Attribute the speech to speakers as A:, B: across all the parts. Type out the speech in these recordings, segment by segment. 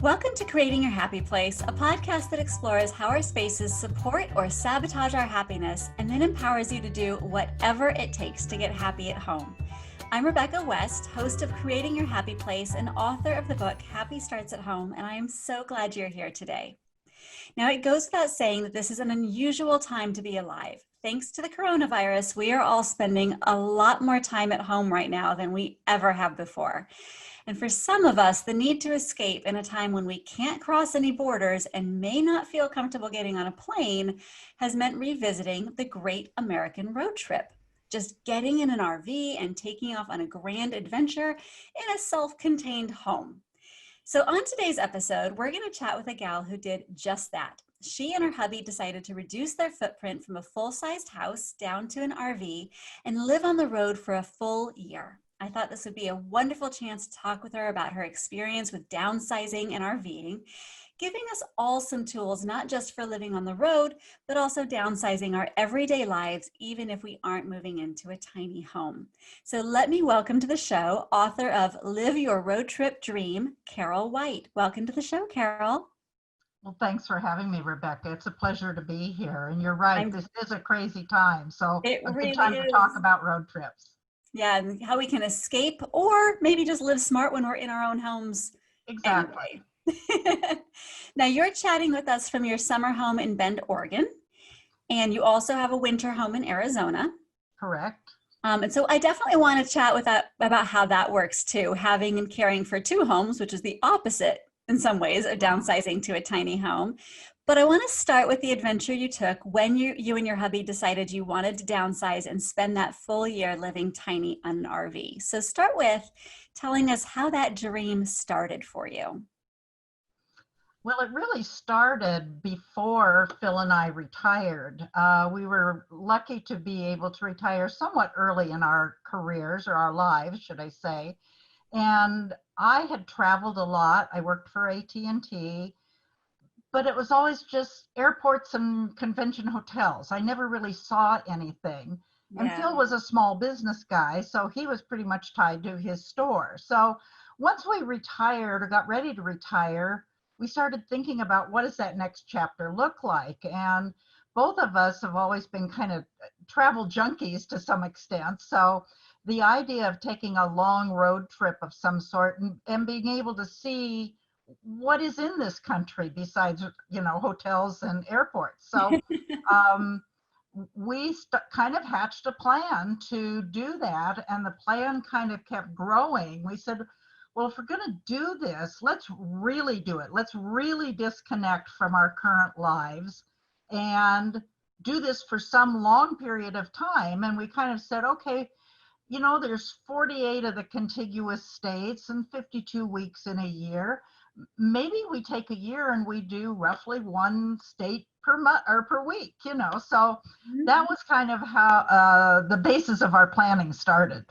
A: Welcome to Creating Your Happy Place, a podcast that explores how our spaces support or sabotage our happiness and then empowers you to do whatever it takes to get happy at home. I'm Rebecca West, host of Creating Your Happy Place and author of the book Happy Starts at Home, and I am so glad you're here today. Now, it goes without saying that this is an unusual time to be alive. Thanks to the coronavirus, we are all spending a lot more time at home right now than we ever have before. And for some of us, the need to escape in a time when we can't cross any borders and may not feel comfortable getting on a plane has meant revisiting the great American road trip. Just getting in an RV and taking off on a grand adventure in a self-contained home. So on today's episode, we're going to chat with a gal who did just that. She and her hubby decided to reduce their footprint from a full-sized house down to an RV and live on the road for a full year. I thought this would be a wonderful chance to talk with her about her experience with downsizing and RVing, giving us all some tools, not just for living on the road, but also downsizing our everyday lives, even if we aren't moving into a tiny home. So let me welcome to the show, author of Live Your Road Trip Dream, Carol White. Welcome to the show, Carol.
B: Well, thanks for having me, Rebecca. It's a pleasure to be here. And you're right, this is a crazy time. So a good time to talk about road trips.
A: Yeah, and how we can escape or maybe just live smart when we're in our own homes.
B: Exactly.
A: Anyway. Now, you're chatting with us from your summer home in Bend, Oregon, and you also have a winter home in Arizona.
B: Correct.
A: And so I definitely want to chat about how that works too, having and caring for two homes, which is the opposite in some ways of downsizing to a tiny home. But I want to start with the adventure you took when you and your hubby decided you wanted to downsize and spend that full year living tiny on an RV. So start with telling us how that dream started for you.
B: Well, it really started before Phil and I retired. We were lucky to be able to retire somewhat early in our careers, or our lives, should I say. And I had traveled a lot. I worked for AT&T. But it was always just airports and convention hotels. I never really saw anything. And Phil was a small business guy, so he was pretty much tied to his store. So once we retired or got ready to retire, we started thinking about what does that next chapter look like? And both of us have always been kind of travel junkies to some extent. So the idea of taking a long road trip of some sort and being able to see what is in this country besides, hotels and airports. So we kind of hatched a plan to do that. And the plan kind of kept growing. We said, well, if we're going to do this, let's really do it. Let's really disconnect from our current lives and do this for some long period of time. And we kind of said, okay, there's 48 of the contiguous states and 52 weeks in a year. Maybe we take a year and we do roughly one state per month or per week, So that was kind of how the basis of our planning started.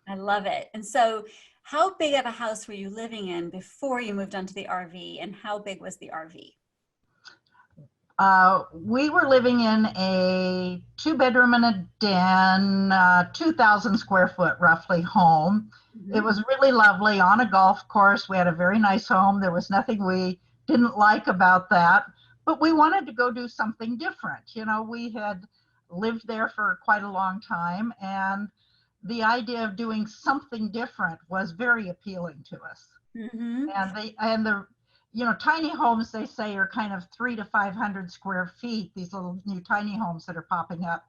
A: I love it. And so how big of a house were you living in before you moved onto the RV, and how big was the RV?
B: We were living in a 2-bedroom and a den, 2,000 square foot roughly home. Mm-hmm. It was really lovely on a golf course. We had a very nice home. There was nothing we didn't like about that, but we wanted to go do something different. We had lived there for quite a long time, and the idea of doing something different was very appealing to us. Mm-hmm. And the tiny homes, they say, are kind of 300 to 500 square feet, these little new tiny homes that are popping up.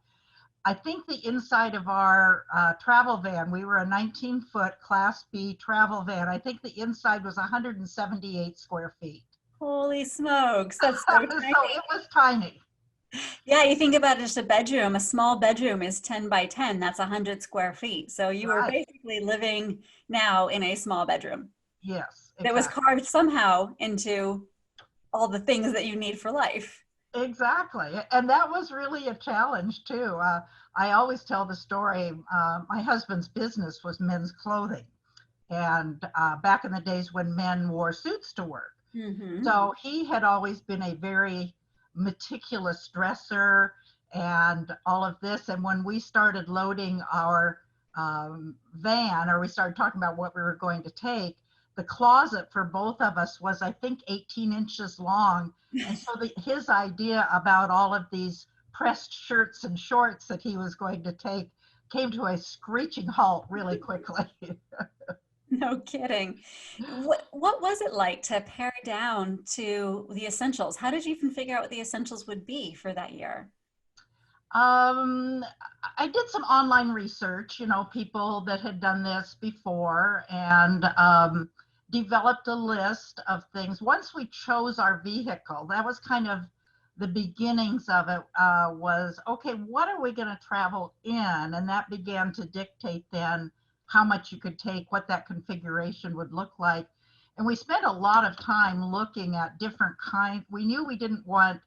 B: I think the inside of our travel van, we were a 19-foot Class B travel van. I think the inside was 178 square feet.
A: Holy smokes, that's so tiny.
B: So it was tiny.
A: Yeah, you think about just a bedroom, a small bedroom is 10 by 10, that's 100 square feet. So you were basically living now in a small bedroom.
B: Yes. Exactly.
A: That was carved somehow into all the things that you need for life.
B: Exactly. And that was really a challenge too. I always tell the story, my husband's business was men's clothing. And back in the days when men wore suits to work. Mm-hmm. So he had always been a very meticulous dresser and all of this. And when we started loading our van, or we started talking about what we were going to take, the closet for both of us was, I think, 18 inches long. And so his idea about all of these pressed shirts and shorts that he was going to take came to a screeching halt really quickly.
A: No kidding. What was it like to pare down to the essentials? How did you even figure out what the essentials would be for that year?
B: Um, I did some online research, people that had done this before, and developed a list of things. Once we chose our vehicle, that was kind of the beginnings of it, was, okay, what are we going to travel in? And that began to dictate then how much you could take, what that configuration would look like. And we spent a lot of time looking at different kinds. We knew we didn't want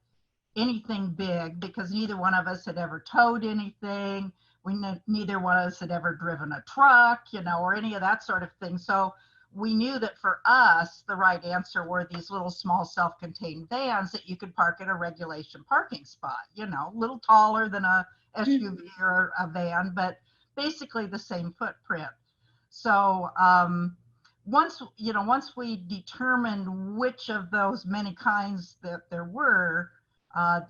B: anything big because neither one of us had ever towed anything. Neither one of us had ever driven a truck, or any of that sort of thing. So we knew that for us, the right answer were these little small self-contained vans that you could park at a regulation parking spot, a little taller than a SUV or a van, but basically the same footprint. So once we determined which of those many kinds that there were,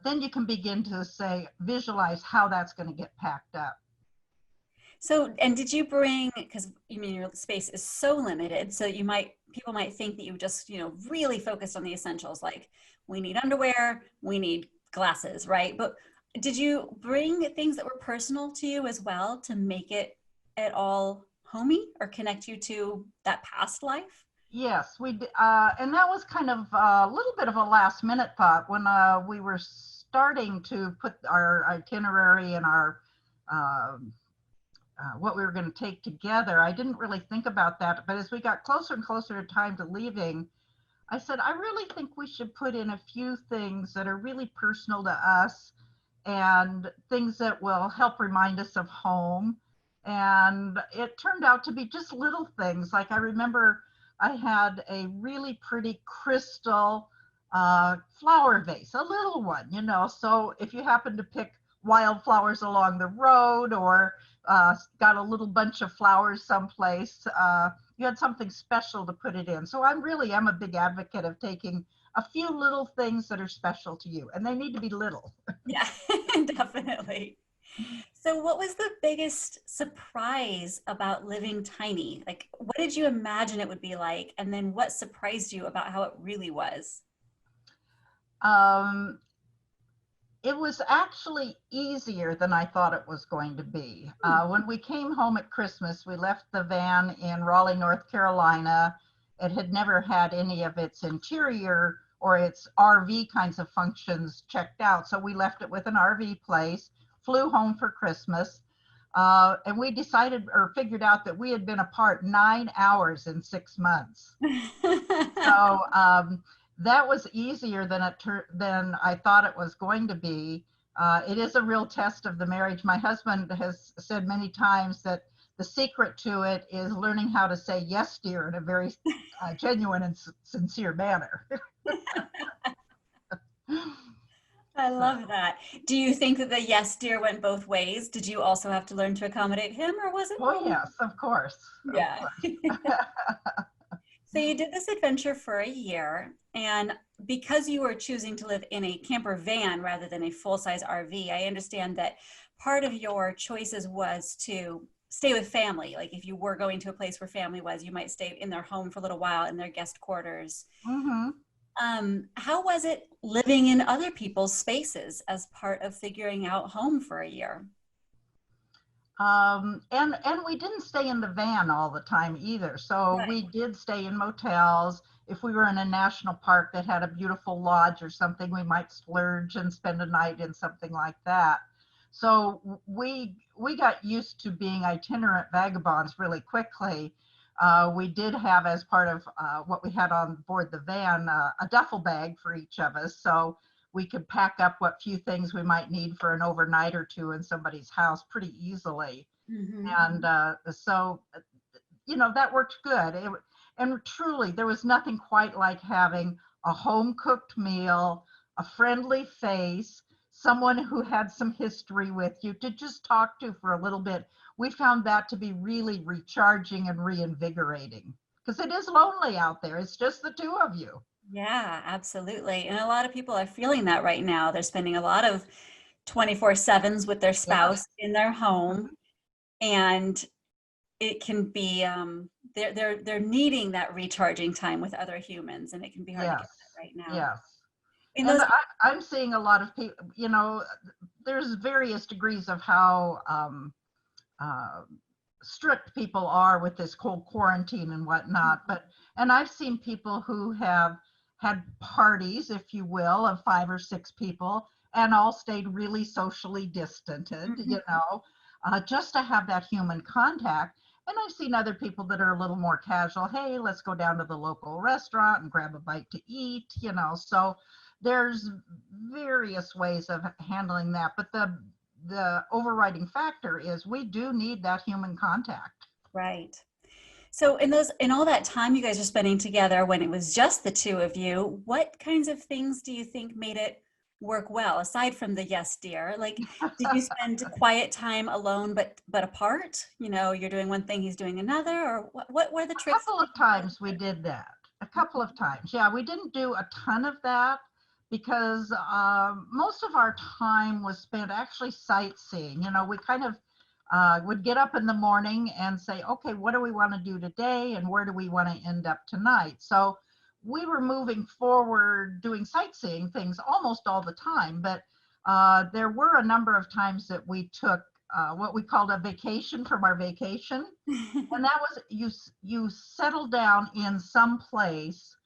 B: then you can begin to visualize how that's going to get packed up.
A: So, and did you bring, because you mean your space is so limited, so people might think that you just, really focused on the essentials, like we need underwear, we need glasses, right? But did you bring things that were personal to you as well to make it at all homey or connect you to that past life?
B: Yes, we did, and that was kind of a little bit of a last minute thought when we were starting to put our itinerary and our what we were going to take together. I didn't really think about that, but as we got closer and closer to time to leaving, I said, I really think we should put in a few things that are really personal to us and things that will help remind us of home. And it turned out to be just little things. Like I remember I had a really pretty crystal flower vase, a little one, so if you happen to pick wildflowers along the road or got a little bunch of flowers someplace, you had something special to put it in. So I really am a big advocate of taking a few little things that are special to you, and they need to be little.
A: Yeah, definitely. So what was the biggest surprise about living tiny? Like, what did you imagine it would be like? And then what surprised you about how it really was?
B: Um, it was actually easier than I thought it was going to be. When we came home at Christmas, we left the van in Raleigh, North Carolina. It had never had any of its interior or its RV kinds of functions checked out. So we left it with an RV place, flew home for Christmas, and we decided or figured out that we had been apart 9 hours in 6 months. So that was easier than I thought it was going to be. It is a real test of the marriage. My husband has said many times that the secret to it is learning how to say yes, dear, in a very genuine and sincere manner.
A: I love that. Do you think that the yes, dear went both ways? Did you also have to learn to accommodate him, or was it?
B: Oh, yes, of course. Of
A: Yeah.
B: course.
A: So you did this adventure for a year, and because you were choosing to live in a camper van rather than a full-size RV, I understand that part of your choices was to stay with family. Like if you were going to a place where family was, you might stay in their home for a little while in their guest quarters.
B: Mm-hmm.
A: How was it living in other people's spaces as part of figuring out home for a year?
B: And we didn't stay in the van all the time either. So
A: Right.
B: we did stay in motels. If we were in a national park that had a beautiful lodge or something, we might splurge and spend a night in something like that. So we got used to being itinerant vagabonds really quickly. We did have, as part of what we had on board the van, a duffel bag for each of us. So we could pack up what few things we might need for an overnight or two in somebody's house pretty easily.
A: Mhm.
B: And so, that worked good. And truly, there was nothing quite like having a home cooked meal, a friendly face, someone who had some history with you to just talk to for a little bit. We found that to be really recharging and reinvigorating. because it is lonely out there. It's just the two of you.
A: Yeah, absolutely. And a lot of people are feeling that right now. They're spending a lot of 24/7s with their
B: Yes.
A: spouse in their home, and it can be they're needing that recharging time with other humans, and it can be hard to get
B: Yes.
A: that right now.
B: Yes.
A: In
B: And
A: those,
B: I'm seeing a lot of people, there's various degrees of how uh, strict people are with this whole quarantine and whatnot. And I've seen people who have had parties, if you will, of 5 or 6 people and all stayed really socially distanced, just to have that human contact. And I've seen other people that are a little more casual. Hey, let's go down to the local restaurant and grab a bite to eat, So there's various ways of handling that. But the overriding factor is we do need that human contact.
A: right. So in all that time you guys are spending together when it was just the two of you, what kinds of things do you think made it work well, aside from the yes dear? Like, did you spend quiet time alone but apart? You're doing one thing, he's doing another, or what were the
B: A
A: tricks?
B: couple of times we did that. A couple of times. Yeah, we didn't do a ton of that because most of our time was spent actually sightseeing. We kind of would get up in the morning and say, okay, what do we want to do today and where do we want to end up tonight? So we were moving forward doing sightseeing things almost all the time, but there were a number of times that we took what we called a vacation from our vacation. And that was you settle down in some place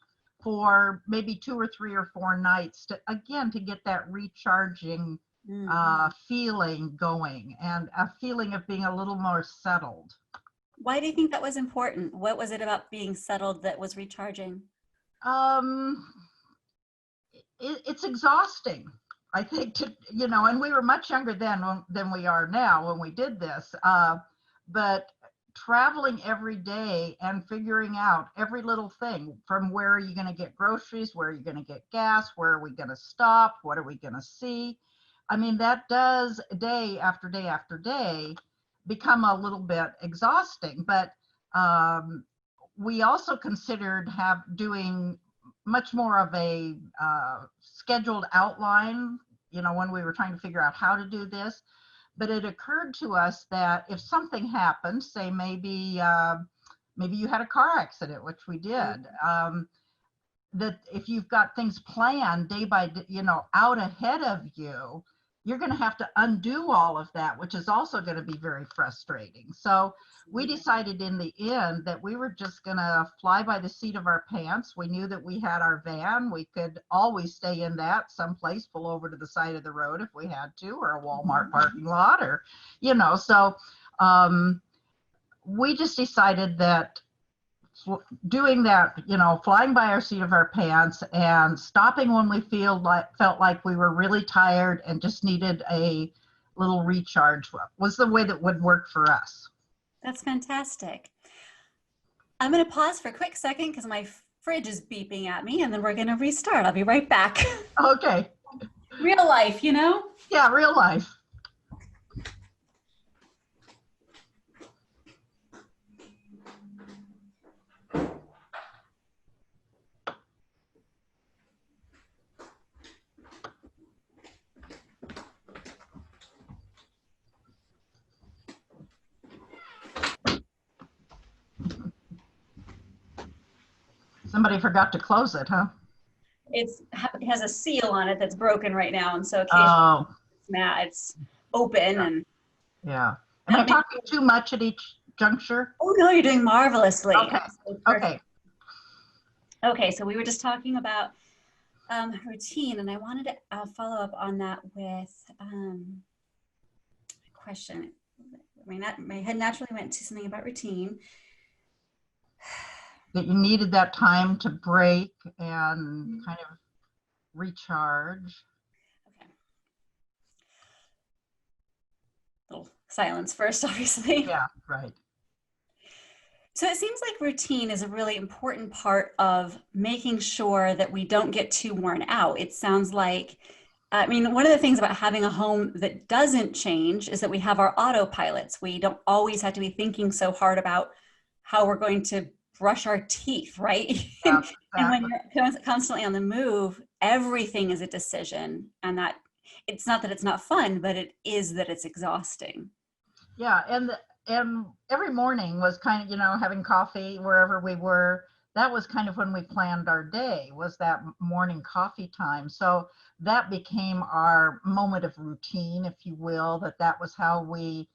B: for maybe 2 or 3 or 4 nights to get that recharging feeling going and a feeling of being a little more settled.
A: Why do you think that was important? What was it about being settled that was recharging?
B: It's exhausting, I think, and we were much younger then than we are now when we did this. But traveling every day and figuring out every little thing, from where are you going to get groceries, where are you going to get gas, where are we going to stop, what are we going to see? I mean, that does day after day after day become a little bit exhausting. But we also considered doing much more of a scheduled outline, when we were trying to figure out how to do this. But it occurred to us that if something happened, say maybe you had a car accident, which we did, that if you've got things planned day by day, out ahead of you, you're going to have to undo all of that, which is also going to be very frustrating. So we decided in the end that we were just going to fly by the seat of our pants. We knew that we had our van. We could always stay in that someplace, pull over to the side of the road if we had to, or a Walmart parking lot, or, so we just decided that doing that, flying by our seat of our pants and stopping when we felt like we were really tired and just needed a little recharge was the way that would work for us.
A: That's fantastic. I'm going to pause for a quick second because my fridge is beeping at me, and then we're going to restart. I'll be right back.
B: Okay.
A: Real life,
B: Yeah, real life. Somebody forgot to close it, huh?
A: It has a seal on it that's broken right now, and so occasionally it's open. And
B: yeah. Am I talking too much at each juncture?
A: Oh no, you're doing marvelously.
B: Okay.
A: Okay, so we were just talking about routine, and I wanted to follow up on that with a question. My head naturally went to something about routine.
B: That you needed that time to break and kind of recharge.
A: Okay. Little silence first, obviously.
B: Yeah, right.
A: So it seems like routine is a really important part of making sure that we don't get too worn out. It sounds like, one of the things about having a home that doesn't change is that we have our autopilots. We don't always have to be thinking so hard about how we're going to brush our teeth, right?
B: Yeah,
A: And when
B: exactly.
A: you're constantly on the move, everything is a decision. And that it's not that it's not fun, but it is that it's exhausting.
B: Yeah, and every morning was kind of, having coffee wherever we were. That was kind of when we planned our day, was that morning coffee time. So that became our moment of routine, if you will, that was how we,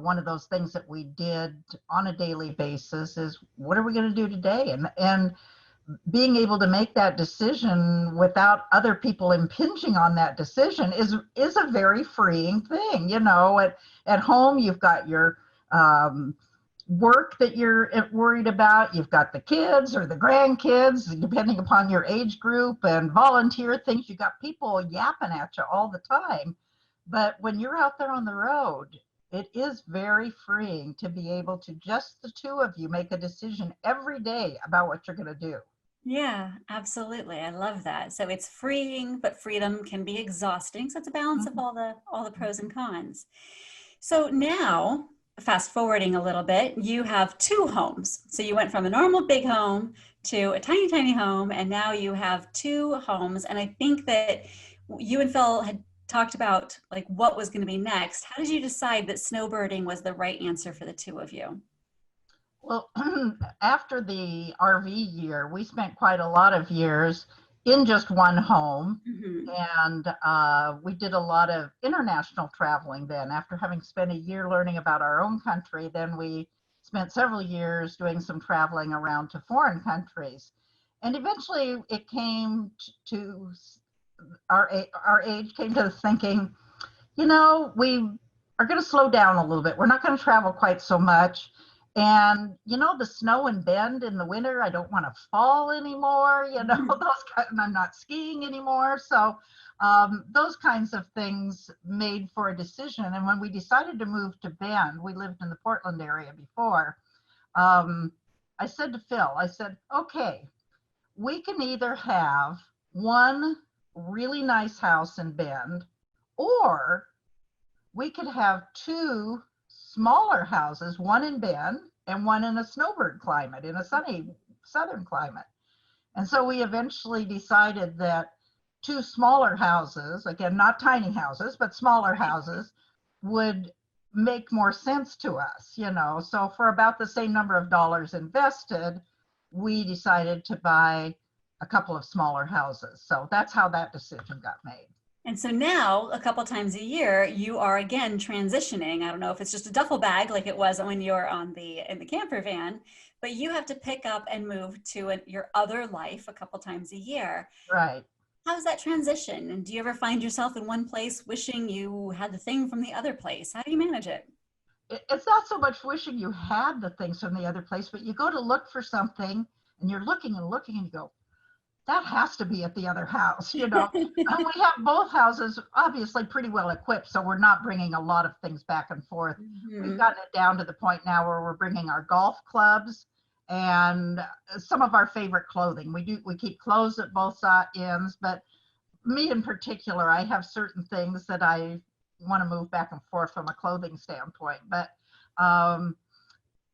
B: one of those things that we did on a daily basis is, what are we going to do today? And being able to make that decision without other people impinging on that decision is a very freeing thing. At home you've got your um, work that you're worried about, you've got the kids or the grandkids depending upon your age group, and volunteer things. You got people yapping at you all the time. But when you're out there on the road, it is very freeing to be able to, just the two of you, make a decision every day about what you're going to do.
A: Yeah, absolutely. I love that. So it's freeing, but freedom can be exhausting. So it's a balance of
B: Mhm.
A: all the pros and cons. So now, fast forwarding a little bit, you have two homes. So you went from a normal big home to a tiny, tiny home, and now you have two homes. And I think that you and Phil had talked about like what was going to be next. How did you decide that snowbirding was the right answer for the two of you?
B: Well, after the RV year, we spent quite a lot of years in just one home.
A: Mhm.
B: And we did a lot of international traveling then. After having spent a year learning about our own country, then we spent several years doing some traveling around to foreign countries. And eventually it came to our age came to thinking, we are going to slow down a little bit. We're not going to travel quite so much. And, the snow and bend in the winter, I don't want to fall anymore, and I'm not skiing anymore. So those kinds of things made for a decision. And when we decided to move to Bend, we lived in the Portland area before. Um, I said to Phil, I said, okay, we can either have one really nice house in Bend, or we could have two smaller houses, one in Bend and one in a snowbird climate, in a sunny southern climate. And so we eventually decided that two smaller houses, again, not tiny houses, but smaller houses, would make more sense to us. So for about the same number of dollars invested, we decided to buy a couple of smaller houses. So that's how that decision got made.
A: And so now, a couple times a year, you are again transitioning. I don't know if it's just a duffel bag like it was when you were on in the camper van, but you have to pick up and move to your other life a couple times a year.
B: Right.
A: How's that transition? And do you ever find yourself in one place wishing you had the thing from the other place? How do you manage it?
B: It's not so much wishing you had the things from the other place, but you go to look for something and you're looking and looking and you go, that has to be at the other house. And we have both houses obviously pretty well equipped, so we're not bringing a lot of things back and forth. We've
A: Mhm.
B: gotten it down to the point now where we're bringing our golf clubs and some of our favorite clothing. We keep clothes at both ends, but me in particular, I have certain things that I want to move back and forth from a clothing standpoint. But um,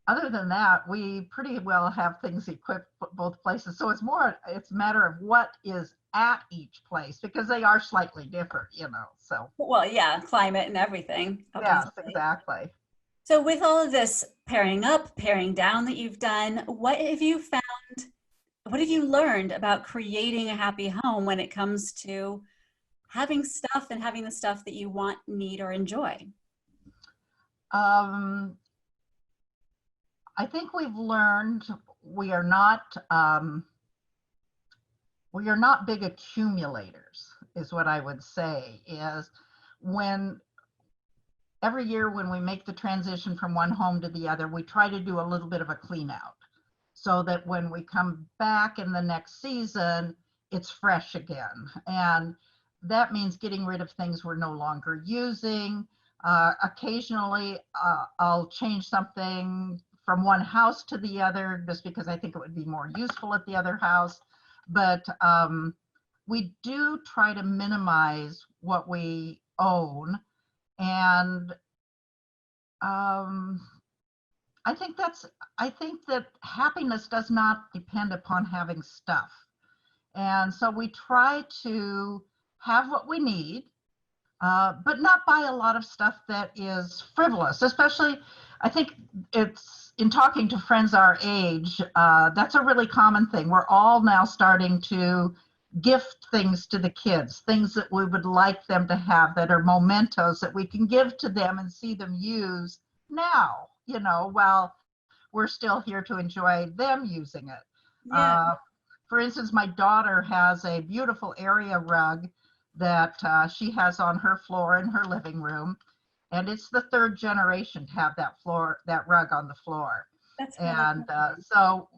B: other than that, we pretty well have things equipped both places. So it's a matter of what is at each place, because they are slightly different. So
A: Well, yeah, climate and everything,
B: yes,
A: obviously.
B: exactly.
A: So, with all of this pairing up, pairing down that you've done, what have you found? What have you learned about creating a happy home when it comes to having stuff and having the stuff that you want, need, or enjoy?
B: Um, I think we've learned we are not um, we are not big accumulators, is what I would say. Is when every year when we make the transition from one home to the other, we try to do a little bit of a clean out so that when we come back in the next season, it's fresh again. And that means getting rid of things we're no longer using. Occasionally, I'll change something from one house to the other just because I think it would be more useful at the other house. But we do try to minimize what we own. And um, I think that happiness does not depend upon having stuff. And so we try to have what we need, but not buy a lot of stuff that is frivolous. Especially, I think it's in talking to friends our age, that's a really common thing. We're all now starting to gift things to the kids, things that we would like them to have that are mementos that we can give to them and see them use now, while we're still here to enjoy them using it.
A: Yeah.
B: For instance, my daughter has a beautiful area rug that she has on her floor in her living room, and it's the third generation to have that rug on the floor.
A: That's really
B: And
A: cool.
B: so,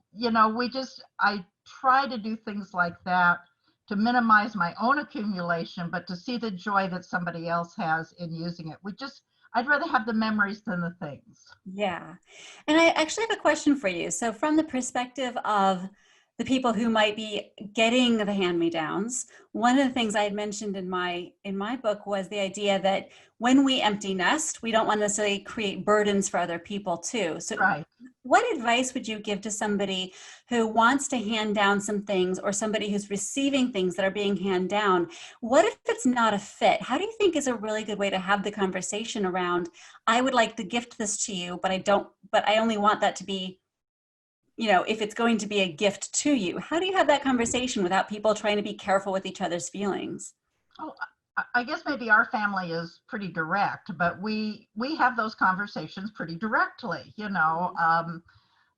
B: I try to do things like that to minimize my own accumulation, but to see the joy that somebody else has in using it. I'd rather have the memories than the things.
A: Yeah. And I actually have a question for you. So from the perspective of the people who might be getting the hand-me-downs, one of the things I had mentioned in my book was the idea that when we empty nest, we don't want to necessarily create burdens for other people too. So
B: Right.
A: what advice would you give to somebody who wants to hand down some things, or somebody who's receiving things that are being handed down? What if it's not a fit? How do you think is a really good way to have the conversation around, I would like to gift this to you, but I only want that to be, if it's going to be a gift to you? How do you have that conversation without people trying to be careful with each other's feelings?
B: Oh, I guess maybe our family is pretty direct, but we have those conversations pretty directly.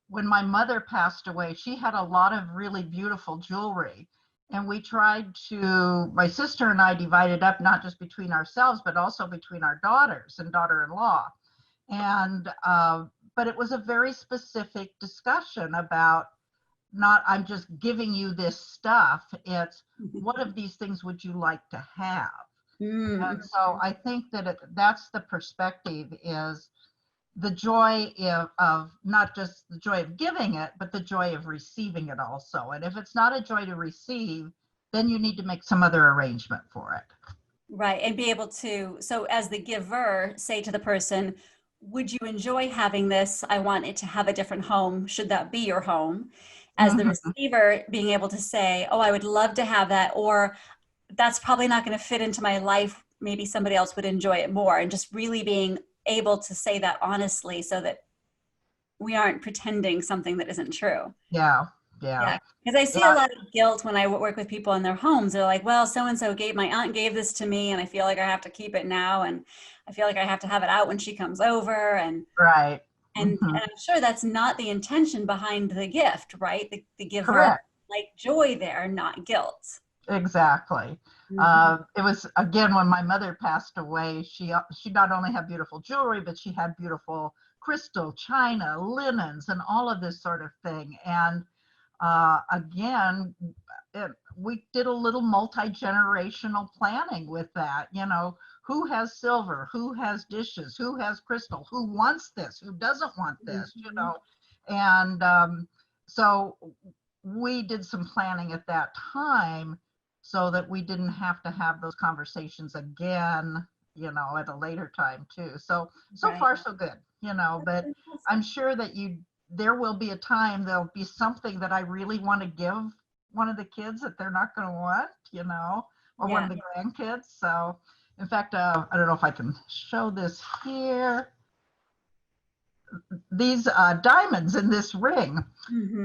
B: When my mother passed away, she had a lot of really beautiful jewelry, and we tried to. My sister and I divided up not just between ourselves, but also between our daughters and daughter-in-law. And but it was a very specific discussion about, not I'm just giving you this stuff. It's, what of these things would you like to have? And so I think that that's the perspective, is the joy of not just the joy of giving it, but the joy of receiving it also. And if it's not a joy to receive, then you need to make some other arrangement for it.
A: Right. And be able to, so as the giver, say to the person, would you enjoy having this? I want it to have a different home. Should that be your home? As the
B: Mhm.
A: receiver, being able to say, oh, I would love to have that, or that's probably not going to fit into my life. Maybe somebody else would enjoy it more. And just really being able to say that honestly, so that we aren't pretending something that isn't true.
B: Yeah, yeah,
A: Yeah, because I see a
B: yeah.
A: lot of guilt when I work with people in their homes. They're like, well, so-and-so my aunt gave this to me, and I feel like I have to keep it now. And I feel like I have to have it out when she comes over.
B: Right.
A: And I'm sure that's not the intention behind the gift, right? The giver,
B: Correct.
A: like joy there, not guilt.
B: Exactly.
A: Mhm.
B: It was, again, when my mother passed away, she not only had beautiful jewelry, but she had beautiful crystal, china, linens, and all of this sort of thing. And again, we did a little multi-generational planning with that. Who has silver, who has dishes, who has crystal, who wants this, who doesn't want this,
A: Mhm.
B: and so we did some planning at that time so that we didn't have to have those conversations again, at a later time too. So
A: Right.
B: far so good,
A: That's
B: but I'm
A: fantastic.
B: sure that there will be a time, there'll be something that I really want to give one of the kids that they're not going to want, or one
A: Yeah.
B: of the grandkids. So in fact, I don't know if I can show this here. These diamonds in this ring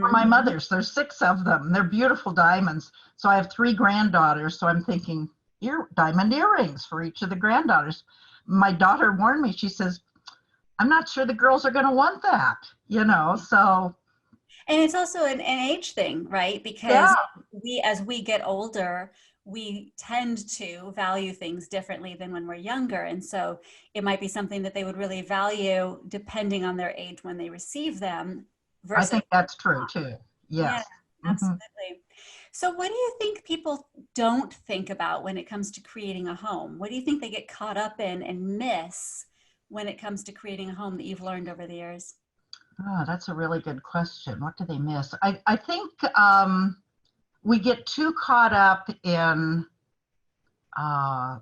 B: for
A: Hmm.
B: my mother's. There's 6 of them. They're beautiful diamonds. So I have 3 granddaughters. So I'm thinking diamond earrings for each of the granddaughters. My daughter warned me. She says, I'm not sure the girls are going to want that, so
A: And it's also an age thing, right?
B: yeah,
A: Because as we get older, we tend to value things differently than when we're younger. And so it might be something that they would really value depending on their age when they receive them
B: I
A: versus
B: think that's true
A: not.
B: too.
A: Yeah,
B: Yes. Hmm.
A: absolutely. So what do you think people don't think about when it comes to creating a home? What do you think they get caught up in and miss when it comes to creating a home that you've learned over the years?
B: Oh, that's a really good question. What do they miss? I think we get too caught up in uh,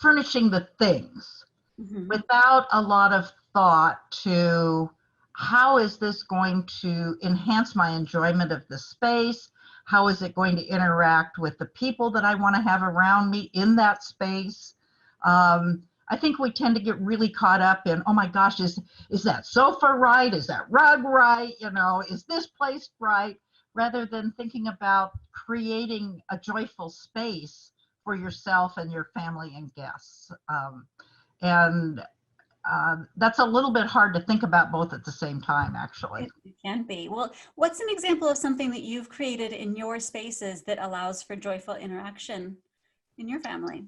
B: furnishing the things
A: Hmm.
B: without a lot of thought to how is this going to enhance my enjoyment of the space? How is it going to interact with the people that I want to have around me in that space? I think we tend to get really caught up in, oh my gosh, is that sofa right? Is that rug right? You know, is this placed right? Rather than thinking about creating a joyful space for yourself and your family and guests. And that's a little bit hard to think about both at the same time, actually.
A: It can be. Well, what's an example of something that you've created in your spaces that allows for joyful interaction in your family?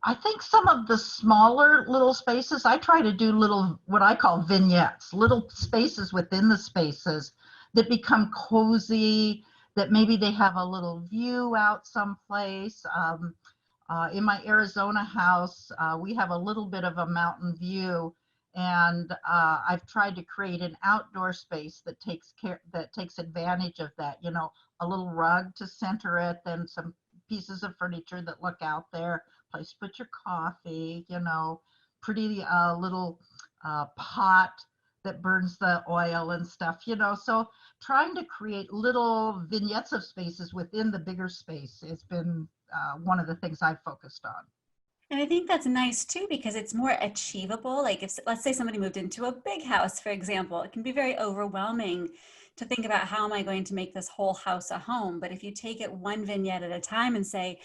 B: I think some of the smaller little spaces, I try to do little, what I call vignettes, little spaces within the spaces that become cozy, that maybe they have a little view out someplace. In my Arizona house, we have a little bit of a mountain view, and I've tried to create an outdoor space that takes advantage of that. You know, a little rug to center it, then some pieces of furniture that look out there, place to put your coffee. You know, pretty little pot that burns the oil and stuff. You know, so trying to create little vignettes of spaces within the bigger space has been one of the things I've focused on.
A: And I think that's nice too, because it's more achievable. Like if, let's say somebody moved into a big house, for example, it can be very overwhelming to think about how am I going to make this whole house a home? But if you take it one vignette at a time and say,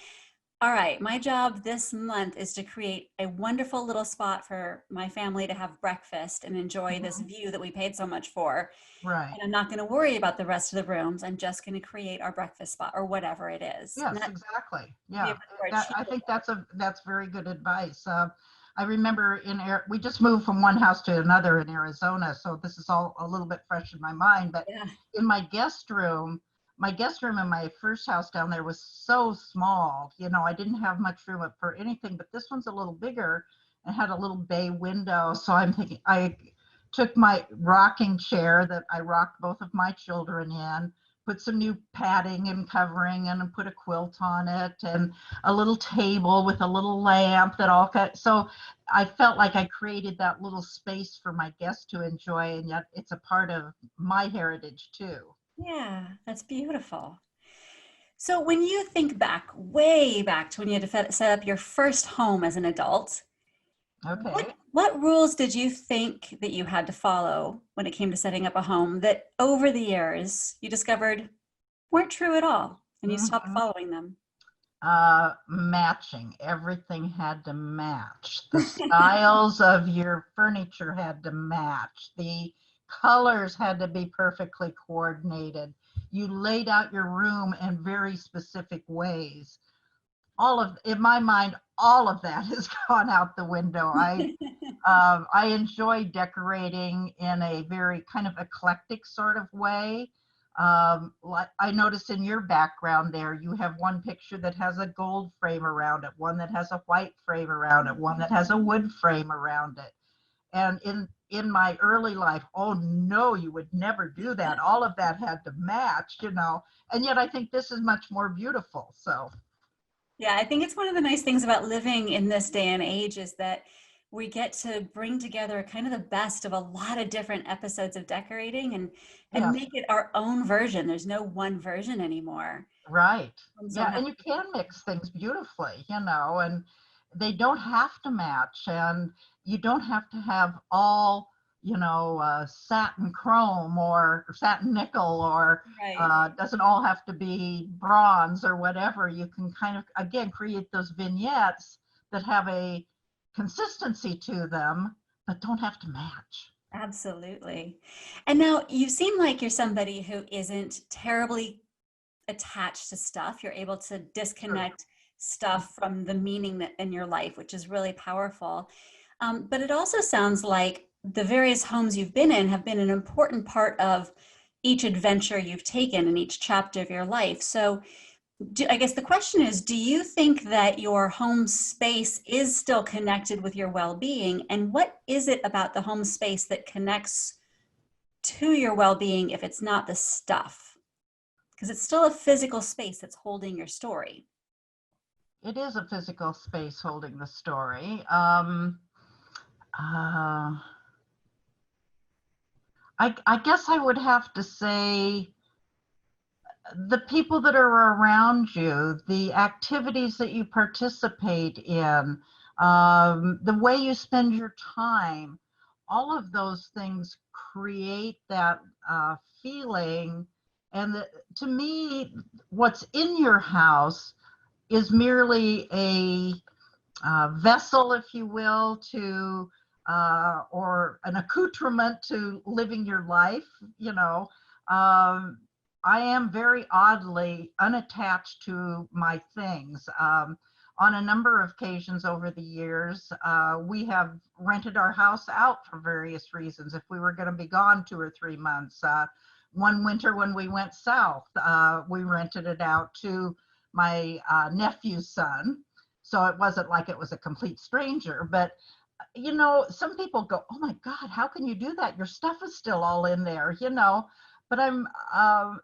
A: all right, my job this month is to create a wonderful little spot for my family to have breakfast and enjoy this view that we paid so much for.
B: Right.
A: And I'm not going to worry about the rest of the rooms. I'm just going to create our breakfast spot or whatever it is.
B: Yes, exactly. Yeah, I think
A: achievable.
B: that's very good advice. I remember we just moved from one house to another in Arizona, so this is all a little bit fresh in my mind. But
A: Yeah.
B: in my guest room in my first house down there was so small. You know, I didn't have much room for anything, but this one's a little bigger and had a little bay window. So I'm thinking I took my rocking chair that I rocked both of my children in, put some new padding and covering and put a quilt on it, and a little table with a little lamp that all cut. So I felt like I created that little space for my guests to enjoy, and yet it's a part of my heritage too.
A: Yeah, that's beautiful. So when you think back, way back to when you had to set up your first home as an adult,
B: Okay.
A: what rules did you think that you had to follow when it came to setting up a home that over the years you discovered weren't true at all and you stopped
B: Mhm.
A: following them?
B: Matching. Everything had to match. The styles of your furniture had to match. The colors had to be perfectly coordinated. You laid out your room in very specific ways. In my mind, all of that has gone out the window. I enjoy decorating in a very kind of eclectic sort of way. Like I noticed in your background there, you have one picture that has a gold frame around it, one that has a white frame around it, one that has a wood frame around it. And in my early life, oh no, you would never do that. All of that had to match, you know. And yet I think this is much more beautiful. So
A: Yeah, I think it's one of the nice things about living in this day and age is that we get to bring together kind of the best of a lot of different episodes of decorating and
B: yes,
A: make it our own version. There's no one version anymore.
B: right.
A: Homes don't
B: Yeah,
A: have
B: and you can mix things beautifully, you know, and they don't have to match, and you don't have to have all, you know, satin chrome or satin nickel, or
A: right.
B: doesn't all have to be bronze or whatever. You can kind of, again, create those vignettes that have a consistency to them, but don't have to match.
A: Absolutely. And now you seem like you're somebody who isn't terribly attached to stuff. You're able to
B: True.
A: disconnect stuff from the meaning that in your life, which is really powerful. But it also sounds like the various homes you've been in have been an important part of each adventure you've taken in each chapter of your life. So I guess the question is, do you think that your home space is still connected with your well-being? And what is it about the home space that connects to your well-being if it's not the stuff? Because it's still a physical space that's holding your story.
B: It is a physical space holding the story. Uh, I guess I would have to say the people that are around you, the activities that you participate in, the way you spend your time, all of those things create that feeling. And to me, what's in your house is merely a vessel, if you will, to or an accoutrement to living your life. You know, I am very oddly unattached to my things. On a number of occasions over the years, we have rented our house out for various reasons. If we were going to be gone 2 or 3 months, one winter when we went south, we rented it out to my nephew's son. So it wasn't like it was a complete stranger, but you know, some people go, "Oh my God, how can you do that? Your stuff is still all in there," you know. But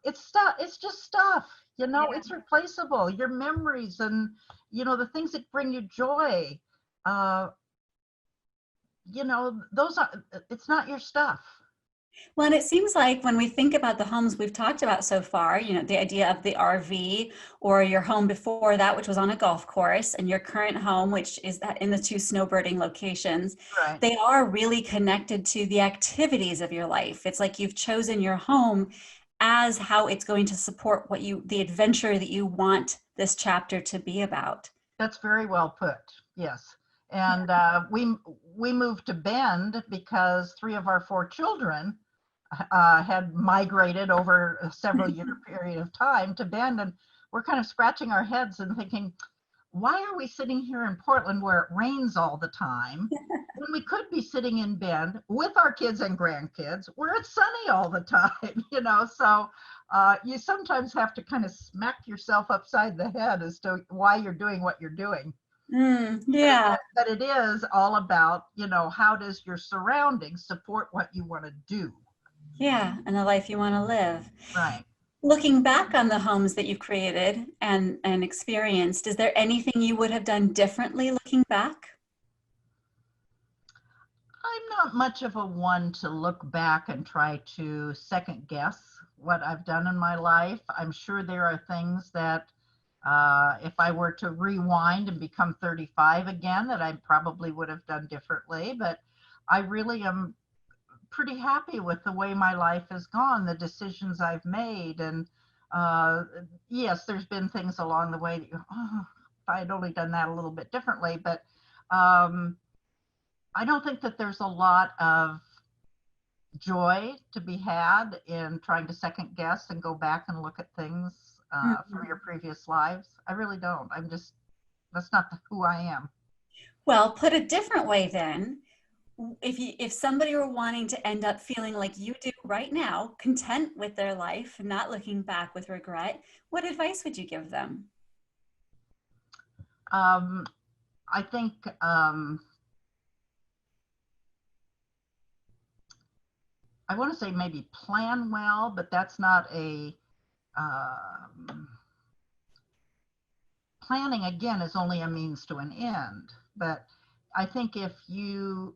B: it's stuff. It's just stuff. You know,
A: Yeah.
B: it's replaceable. Your memories and you know the things that bring you joy. Uh, you know, those are. It's not your stuff.
A: Well, and it seems like when we think about the homes we've talked about so far, the idea of the RV or your home before that, which was on a golf course, and your current home, which is in the two snowbirding locations,
B: Right.
A: they are really connected to the activities of your life. It's like you've chosen your home as how it's going to support the adventure that you want this chapter to be about.
B: That's very well put. Yes. And we moved to Bend because 3 of our 4 children had migrated over a several year period of time to Bend, and we're kind of scratching our heads and thinking, why are we sitting here in Portland where it rains all the time when we could be sitting in Bend with our kids and grandkids where it's sunny all the time, you know? So you sometimes have to kind of smack yourself upside the head as to why you're doing what you're doing.
A: Yeah,
B: But it is all about, you know, how does your surroundings support what you want to do?
A: yeah, and the life you want to live.
B: Right.
A: Looking back on the homes that you've created and experienced, is there anything you would have done differently looking back?
B: I'm not much of a one to look back and try to second guess what I've done in my life. I'm sure there are things that if I were to rewind and become 35 again, that I probably would have done differently. But I really am pretty happy with the way my life has gone, the decisions I've made. And yes, there's been things along the way that you, oh, if I had only done that a little bit differently. But um, I don't think that there's a lot of joy to be had in trying to second guess and go back and look at things from
A: Mhm.
B: your previous lives. I really don't. I'm just, that's not who I am.
A: Well, put a different way then, if somebody were wanting to end up feeling like you do right now, content with their life, not looking back with regret, what advice would you give them?
B: Um, I think I want to say maybe plan well, but that's not a planning again is only a means to an end. But I think if you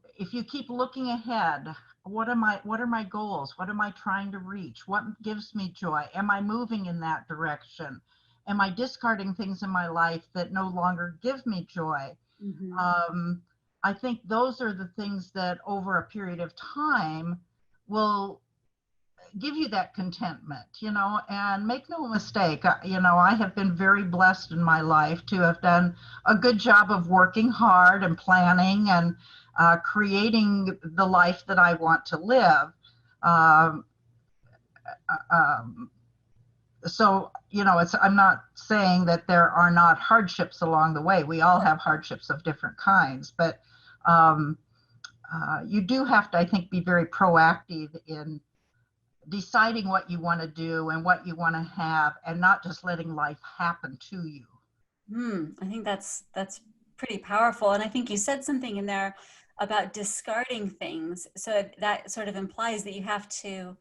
B: keep looking ahead, what are my goals? What am I trying to reach? What gives me joy? Am I moving in that direction? Am I discarding things in my life that no longer give me joy?
A: Mhm.
B: Um, I think those are the things that over a period of time will give you that contentment, you know, and make no mistake, you know, I have been very blessed in my life to have done a good job of working hard and planning and creating the life that I want to live. Um, um, so, you know, I'm not saying that there are not hardships along the way. We all have hardships of different kinds, but um, you do have to, I think, be very proactive in deciding what you want to do and what you want to have and not just letting life happen to you.
A: I think that's pretty powerful. And I think you said something in there about discarding things. So that sort of implies that you have to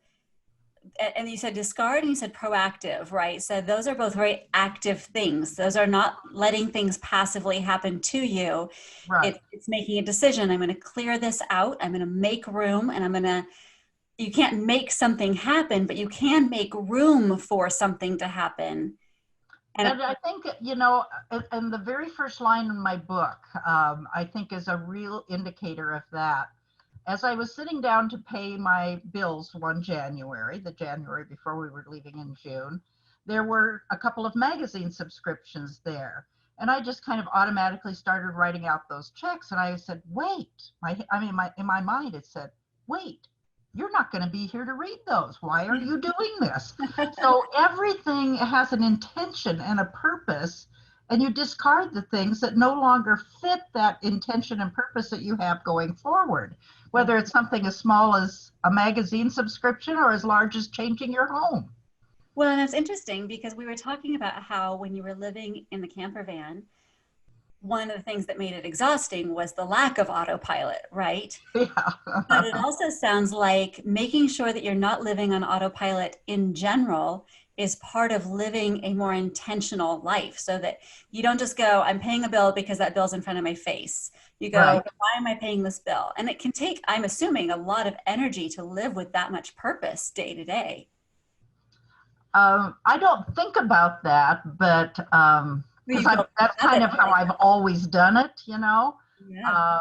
A: and you said discard and you said proactive, right? So those are both very active things. Those are not letting things passively happen to you.
B: Right.
A: It's making a decision. I'm going to clear this out. I'm going to make room, and you can't make something happen, but you can make room for something to happen.
B: And I think, and the very first line in my book, I think is a real indicator of that. As I was sitting down to pay my bills one January, the January before we were leaving in June, there were a couple of magazine subscriptions there. And I just kind of automatically started writing out those checks. And I said, wait, in my mind, it said, wait, you're not going to be here to read those. Why are you doing this? So everything has an intention and a purpose, and you discard the things that no longer fit that intention and purpose that you have going forward, whether it's something as small as a magazine subscription or as large as changing your home.
A: Well, and that's interesting because we were talking about how when you were living in the camper van, one of the things that made it exhausting was the lack of autopilot, right?
B: Yeah.
A: But it also sounds like making sure that you're not living on autopilot in general is part of living a more intentional life, so that you don't just go, I'm paying a bill because that bill's in front of my face. You go,
B: Right.
A: why am I paying this bill? And it can take, I'm assuming, a lot of energy to live with that much purpose day to day.
B: I don't think about that, but because that's kind of how I've always done it,
A: Yeah.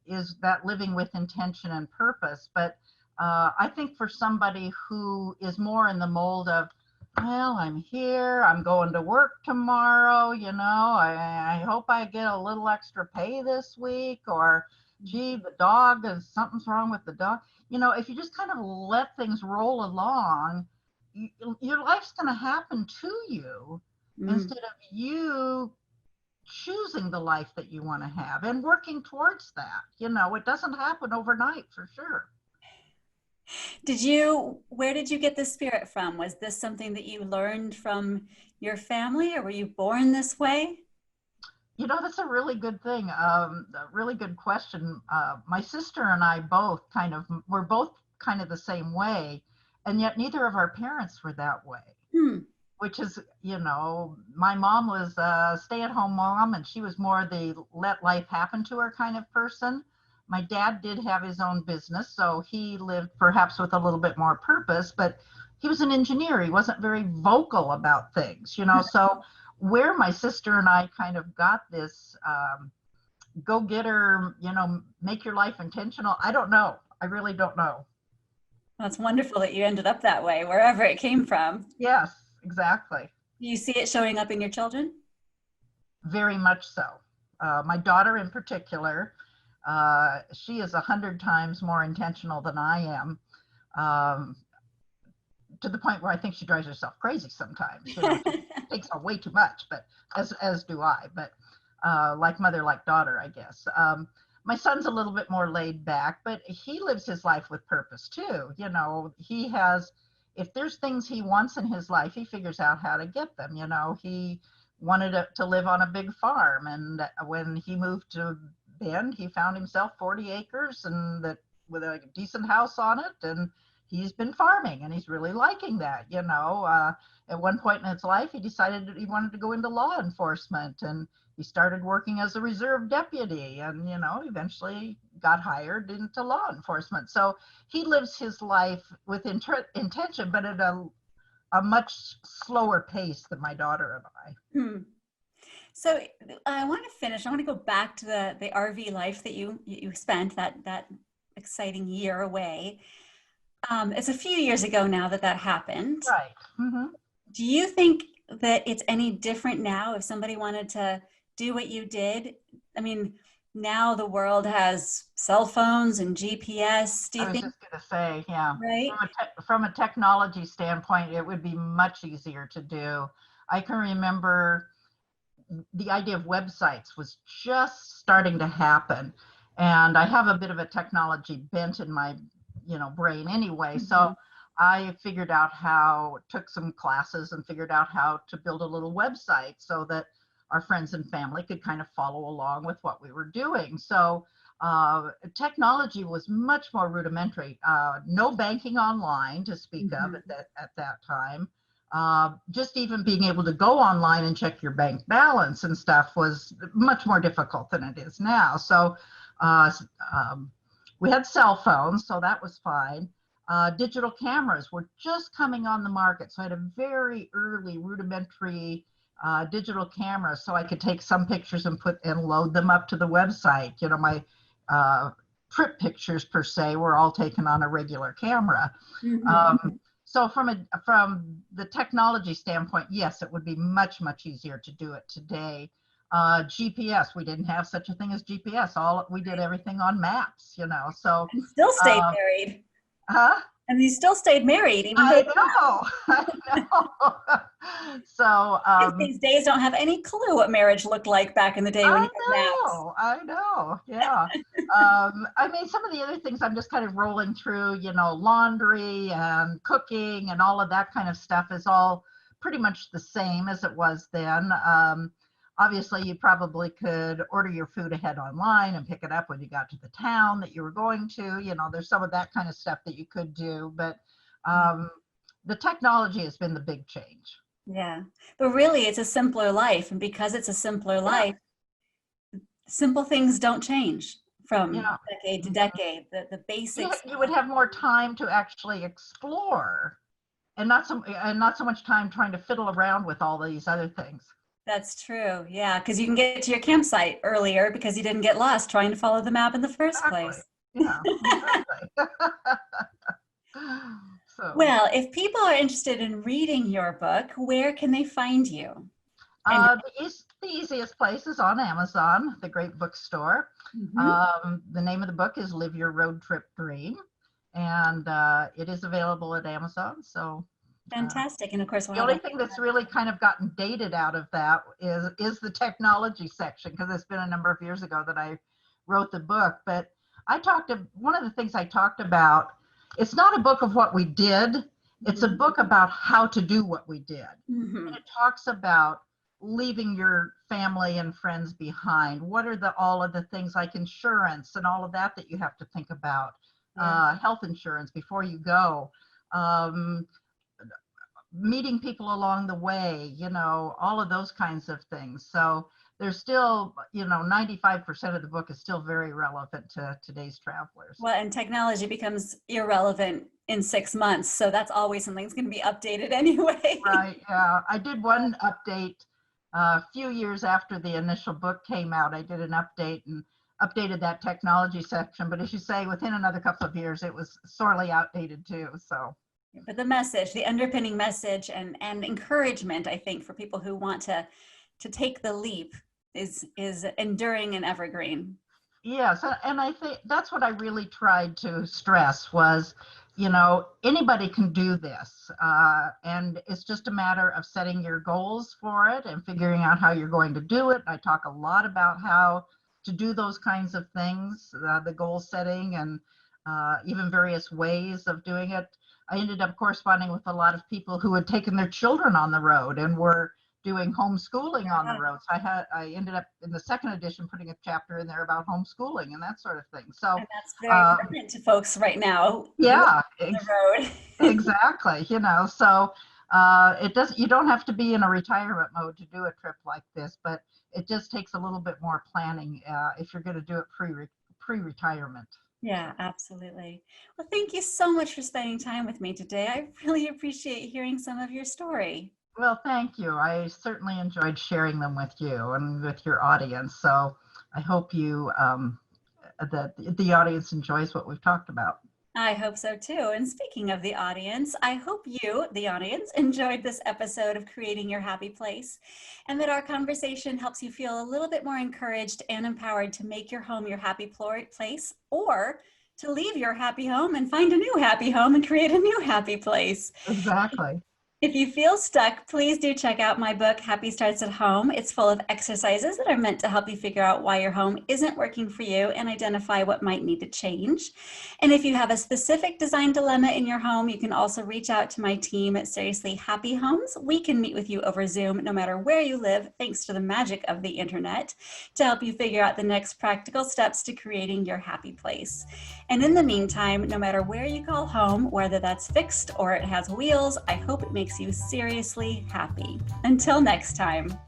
B: is that living with intention and purpose. But I think for somebody who is more in the mold of, well, I'm here, I'm going to work tomorrow, I hope I get a little extra pay this week, or gee, the dog is, something's wrong with the dog. If you just kind of let things roll along, your life's going to happen to you instead of you choosing the life that you want to have and working towards that. It doesn't happen overnight, for sure.
A: Where did you get this spirit from? Was this something that you learned from your family, or were you born this way?
B: That's a really good thing. A really good question. My sister and I we're both kind of the same way, and yet neither of our parents were that way. Which is, my mom was a stay-at-home mom, and she was more the let life happen to her kind of person. My dad did have his own business, so he lived perhaps with a little bit more purpose, but he was an engineer. He wasn't very vocal about things, so where my sister and I kind of got this go-getter, make your life intentional, I don't know. I really don't know.
A: That's wonderful that you ended up that way, wherever it came from.
B: Yes, exactly.
A: Do you see it showing up in your children?
B: Very much so. My daughter in particular, she is 100 times more intentional than I am, to the point where I think she drives herself crazy sometimes. It takes on way too much, but as do I. But like mother, like daughter, I guess. My son's a little bit more laid back, but he lives his life with purpose too. If there's things he wants in his life, he figures out how to get them. He wanted to live on a big farm, and when he moved to Bend, he found himself 40 acres and that with a decent house on it, and he's been farming and he's really liking that. At one point in his life, he decided that he wanted to go into law enforcement, and he started working as a reserve deputy, and eventually got hired into law enforcement. So he lives his life with intention, but at a much slower pace than my daughter and I.
A: So I want to go back to the RV life that you spent, that exciting year away. It's a few years ago now that happened.
B: Right. Mm-hmm.
A: Do you think that it's any different now if somebody wanted to do what you did? I mean, now the world has cell phones and GPS. Do you think?
B: I was just going to say, yeah.
A: Right.
B: From a technology standpoint, it would be much easier to do. I can remember the idea of websites was just starting to happen, and I have a bit of a technology bent in my brain anyway. Mm-hmm. So I took some classes and figured out how to build a little website so that our friends and family could kind of follow along with what we were doing. So Technology was much more rudimentary. No banking online to speak of at that time. Just even being able to go online and check your bank balance and stuff was much more difficult than it is now. So we had cell phones, so that was fine. Digital cameras were just coming on the market. So I had a very early rudimentary digital camera, so I could take some pictures and load them up to the website. You know, my trip pictures per se were all taken on a regular camera. So from the technology standpoint, yes, it would be much, much easier to do it today. GPS, we didn't have such a thing as GPS. We did everything on maps, you know, so.
A: And still stayed married.
B: Huh?
A: And you still stayed married, even though.
B: I know. So.
A: These days don't have any clue what marriage looked like back in the day when you had maps.
B: I know, yeah. I mean, some of the other things I'm just kind of rolling through, you know, laundry and cooking and all of that kind of stuff is all pretty much the same as it was then. Obviously, you probably could order your food ahead online and pick it up when you got to the town that you were going to. You know, there's some of that kind of stuff that you could do, but the technology has been the big change.
A: Yeah, but really it's a simpler life. And because it's a simpler life, simple things don't change from decade to decade. The basics.
B: You would have more time to actually explore and not so much time trying to fiddle around with all these other things.
A: That's true. Yeah, because you can get to your campsite earlier because you didn't get lost trying to follow the map in the first place.
B: Yeah, exactly. So.
A: Well, if people are interested in reading your book, where can they find you?
B: The easiest place is on Amazon, the great bookstore. The name of the book is Live Your Road Trip Dream, and it is available at Amazon. So.
A: Fantastic. And of course,
B: the only thing that's really kind of gotten dated out of that is the technology section, because it's been a number of years ago that I wrote the book. But one of the things I talked about, it's not a book of what we did. It's a book about how to do what we did. And it talks about leaving your family and friends behind. What are all of the things like insurance and all of that you have to think about, health insurance before you go. Meeting people along the way, you know, all of those kinds of things. So there's still, you know, 95% of the book is still very relevant to today's travelers.
A: Well, and technology becomes irrelevant in 6 months. So that's always something that's going to be updated anyway.
B: Right. Yeah. I did one update a few years after the initial book came out. I did an update and updated that technology section. But as you say, within another couple of years, it was sorely outdated too. So.
A: But the message, the underpinning message and encouragement, I think, for people who want to take the leap is enduring and evergreen.
B: Yes, and I think that's what I really tried to stress was, you know, anybody can do this. And it's just a matter of setting your goals for it and figuring out how you're going to do it. I talk a lot about how to do those kinds of things, the goal setting and even various ways of doing it. I ended up corresponding with a lot of people who had taken their children on the road and were doing homeschooling on the road. So I ended up in the second edition putting a chapter in there about homeschooling and that sort of thing. So
A: and that's very relevant to folks right now.
B: Yeah,
A: on the road.
B: Exactly. You know, so you don't have to be in a retirement mode to do a trip like this, but it just takes a little bit more planning if you're going to do it pre-retirement.
A: Yeah, absolutely. Well, thank you so much for spending time with me today. I really appreciate hearing some of your story.
B: Well, thank you. I certainly enjoyed sharing them with you and with your audience. So I hope that the audience enjoys what we've talked about.
A: I hope so too. And speaking of the audience, I hope you, the audience, enjoyed this episode of Creating Your Happy Place, and that our conversation helps you feel a little bit more encouraged and empowered to make your home your happy place, or to leave your happy home and find a new happy home and create a new happy place.
B: Exactly.
A: If you feel stuck, please do check out my book, Happy Starts at Home. It's full of exercises that are meant to help you figure out why your home isn't working for you and identify what might need to change. And if you have a specific design dilemma in your home, you can also reach out to my team at Seriously Happy Homes. We can meet with you over Zoom no matter where you live, thanks to the magic of the internet, to help you figure out the next practical steps to creating your happy place. And in the meantime, no matter where you call home, whether that's fixed or it has wheels, I hope it makes you seriously happy. Until next time.